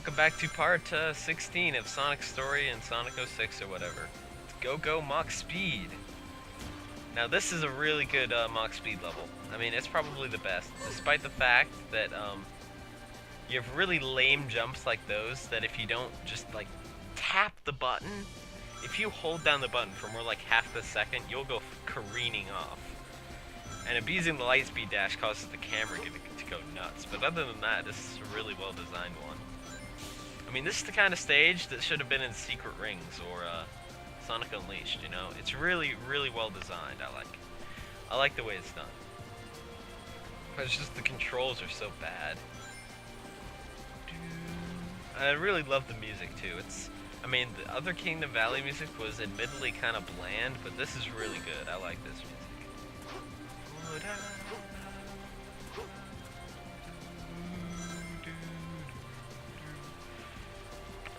welcome back to part 16 of Sonic's story in Sonic 06 or whatever. Go Mach Speed. Now this is a really good Mach Speed level. I mean, it's probably the best, despite the fact that you have really lame jumps like those that if you don't just like tap the button, if you hold down the button for more like half a second, you'll go careening off. And abusing the Lightspeed dash causes the camera to go nuts. But other than that, this is a really well designed one. I mean, this is the kind of stage that should have been in Secret Rings or Sonic Unleashed, you know? It's really, really well designed, I like the way it's done. But it's just the controls are so bad. I really love the music too. I mean, the other Kingdom Valley music was admittedly kind of bland, but this is really good. I like this music.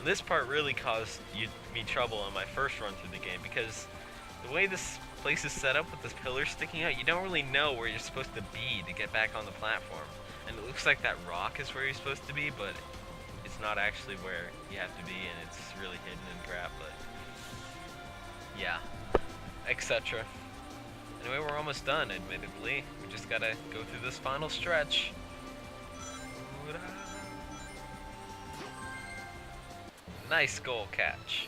This part really caused me trouble on my first run through the game because the way this place is set up with this pillar sticking out, you don't really know where you're supposed to be to get back on the platform. And it looks like that rock is where you're supposed to be, but it's not actually where you have to be, and it's really hidden and crap, but yeah, etc. Anyway, we're almost done, admittedly. We just gotta go through this final stretch. Nice goal catch.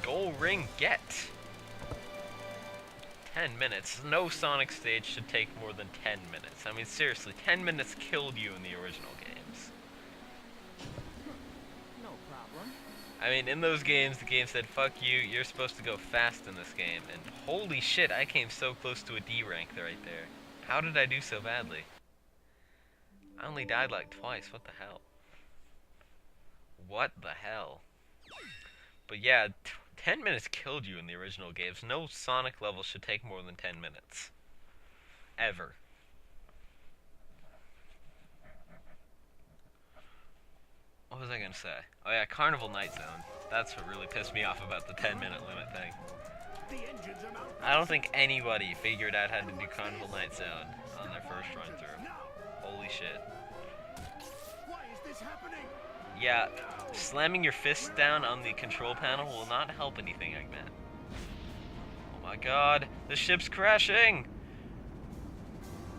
Goal ring get. 10 minutes. No Sonic stage should take more than 10 minutes. I mean, seriously, 10 minutes killed you in the original games. No problem. I mean, in those games, the game said, fuck you, you're supposed to go fast in this game. And holy shit, I came so close to a D rank right there. How did I do so badly? I only died like twice, what the hell? What the hell? But yeah, 10 minutes killed you in the original games. No Sonic level should take more than 10 minutes. Ever. What was I gonna say? Oh yeah, Carnival Night Zone. That's what really pissed me off about the 10-minute limit thing. I don't think anybody figured out how to do Carnival Night Zone on their first run through. Holy shit. Why is this happening? Yeah, slamming your fist down on the control panel will not help anything, Eggman. Oh my god, the ship's crashing!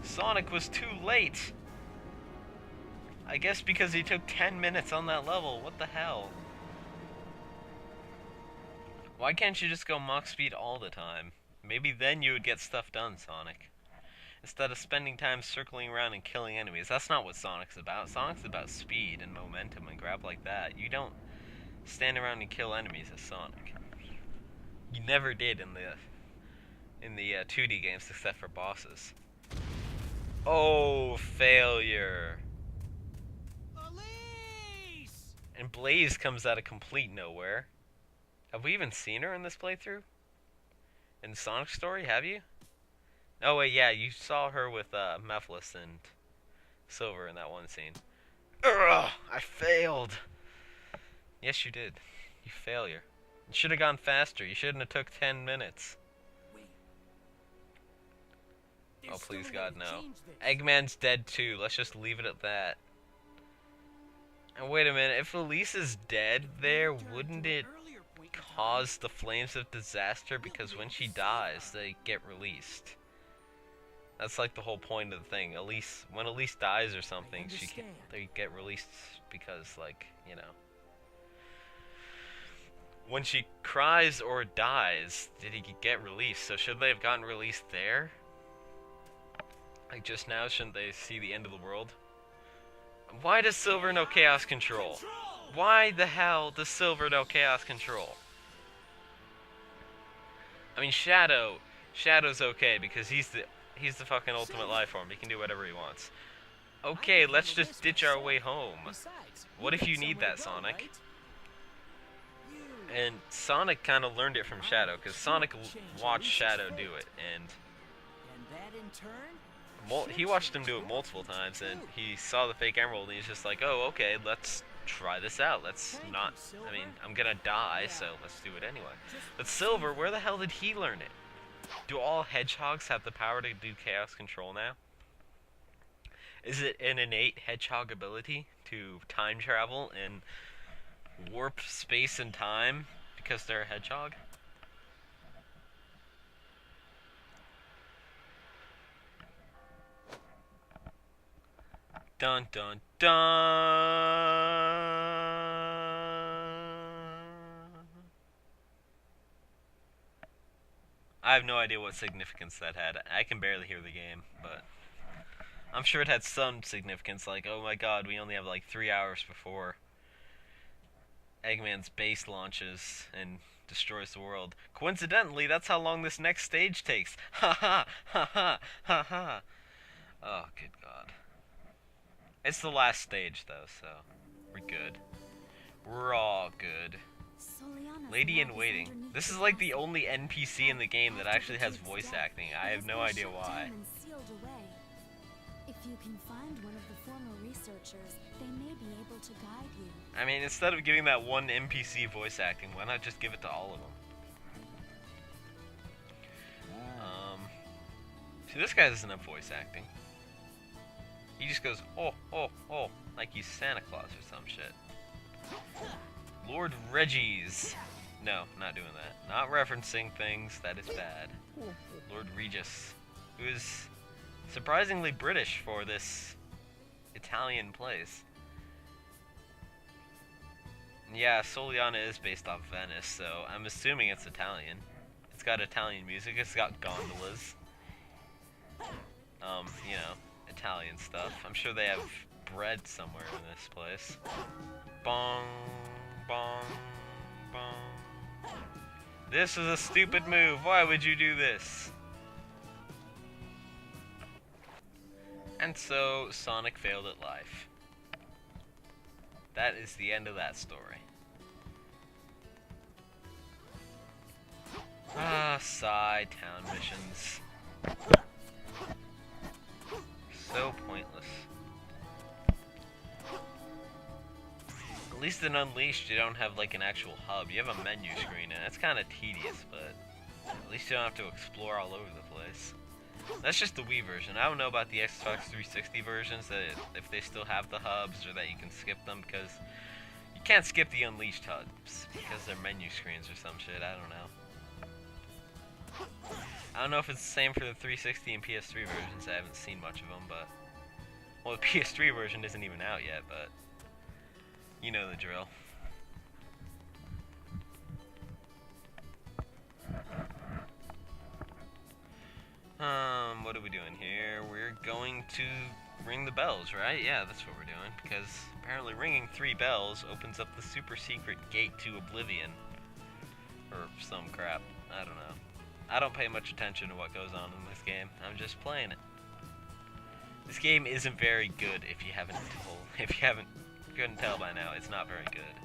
Sonic was too late! I guess because he took 10 minutes on that level, what the hell? Why can't you just go Mach Speed all the time? Maybe then you would get stuff done, Sonic. Instead of spending time circling around and killing enemies. That's not what Sonic's about. Sonic's about speed and momentum and crap like that. You don't stand around and kill enemies as Sonic. You never did in the 2D games except for bosses. Oh, failure. Elise! And Blaze comes out of complete nowhere. Have we even seen her in this playthrough? In the Sonic story, have you? Oh wait, yeah, you saw her with Mephiles and Silver in that one scene. Ugh, I failed. Yes, you did. You failure. You should have gone faster. You shouldn't have took 10 minutes. Oh, please God, no. Eggman's dead too. Let's just leave it at that. And wait a minute, if Elise is dead there, wouldn't it cause the Flames of Disaster? Because when she dies, they get released. That's like the whole point of the thing. When Elise dies or something, they get released because, like, you know. When she cries or dies, did he get released? So should they have gotten released there? Like just now, shouldn't they see the end of the world? Why does Silver know Chaos Control? Why the hell does Silver know Chaos Control? I mean, Shadow's okay because he's the fucking ultimate life form. He can do whatever he wants. Okay, let's just ditch our way home. What if you need that, Sonic? And Sonic kind of learned it from Shadow, because Sonic watched Shadow do it, and he watched him do it multiple times, and he saw the fake emerald, and he's just like, oh, okay, let's try this out. Let's not, I mean, I'm gonna die, so let's do it anyway. But Silver, where the hell did he learn it? Do all hedgehogs have the power to do Chaos Control now? Is it an innate hedgehog ability to time travel and warp space and time because they're a hedgehog? Dun dun dun. I have no idea what significance that had. I can barely hear the game, but I'm sure it had some significance, like, oh my god, we only have like 3 hours before Eggman's base launches and destroys the world. Coincidentally, that's how long this next stage takes. Ha ha ha ha ha ha. Oh, good god. It's the last stage, though, so we're good. We're all good. Lady in Waiting. This is like the only NPC in the game that actually has voice acting. I have no idea why. If you can find one of the former researchers, they may be able to guide you. I mean, instead of giving that one NPC voice acting, why not just give it to all of them? See, this guy doesn't have voice acting. He just goes, oh, oh, oh, like he's Santa Claus or some shit. Lord Reggie's. No, not doing that. Not referencing things, that is bad. Lord Regis, who is surprisingly British for this Italian place. Yeah, Soliana is based off Venice, so I'm assuming it's Italian. It's got Italian music, it's got gondolas. You know, Italian stuff. I'm sure they have bread somewhere in this place. Bong, bong, bong. This is a stupid move. Why would you do this? And so, Sonic failed at life. That is the end of that story. Ah, side town missions. So pointless. At least in Unleashed you don't have like an actual hub. You have a menu screen and it's kind of tedious, but at least you don't have to explore all over the place. That's just the Wii version. I don't know about the Xbox 360 versions, that if they still have the hubs or that you can skip them, because you can't skip the Unleashed hubs because they're menu screens or some shit. I don't know. I don't know if it's the same for the 360 and PS3 versions. I haven't seen much of them, but... Well, the PS3 version isn't even out yet, but... You know the drill. What are we doing here? We're going to ring the bells, right? Yeah, that's what we're doing, because apparently ringing 3 bells opens up the super secret gate to Oblivion. Or some crap. I don't know. I don't pay much attention to what goes on in this game. I'm just playing it. This game isn't very good if you haven't couldn't tell by now. It's not very good.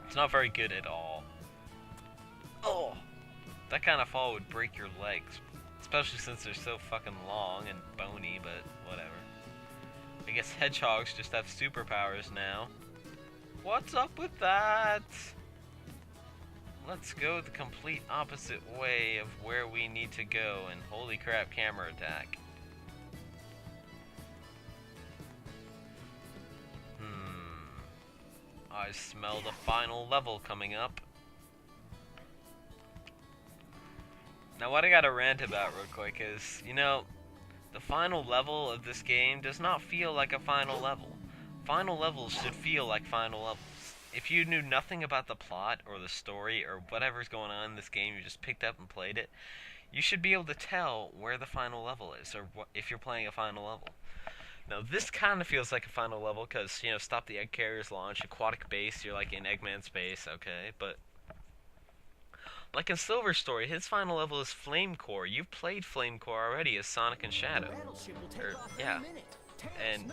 It's not very good at all. Oh! That kind of fall would break your legs. Especially since they're so fucking long and bony, but whatever. I guess hedgehogs just have superpowers now. What's up with that? Let's go the complete opposite way of where we need to go, and holy crap, camera attack. I smell the final level coming up. Now what I gotta rant about real quick is, you know, the final level of this game does not feel like a final level. Final levels should feel like final levels. If you knew nothing about the plot or the story or whatever's going on in this game, you just picked up and played it, you should be able to tell where the final level is, or if you're playing a final level. Now this kind of feels like a final level because, you know, stop the egg carrier's launch, aquatic base, you're like in Eggman's base, okay, but like in Silver Story, his final level is Flame Core. You've played Flame Core already as Sonic and Shadow. Yeah. And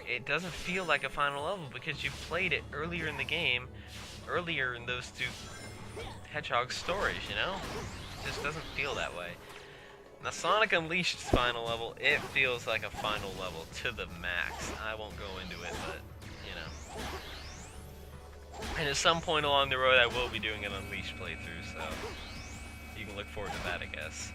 it doesn't feel like a final level because you've played it earlier in the game, earlier in those two Hedgehog stories, you know? It just doesn't feel that way. Now Sonic Unleashed's final level, it feels like a final level to the max. I won't go into it, but, you know. And at some point along the road I will be doing an Unleashed playthrough, so you can look forward to that, I guess.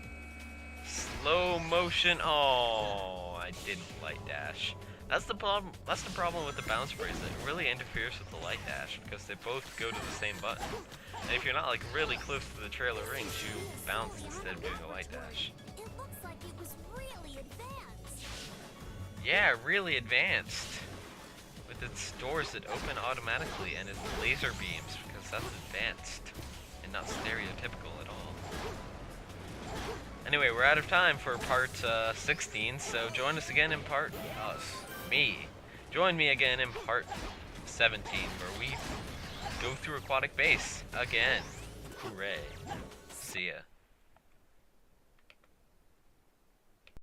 Slow motion. Oh, I didn't light dash. That's the problem. That's the problem with the bounce bracelet. It really interferes with the light dash because they both go to the same button. And if you're not like really close to the trailer rings, you bounce instead of doing a light dash. It looks like it was really advanced. Yeah, really advanced. With its doors that open automatically and its laser beams, because that's advanced and not stereotypical at all. Anyway, we're out of time for part 16, so join us again in part Join me again in part 17, where we go through Aquatic Base again. Hooray. See ya.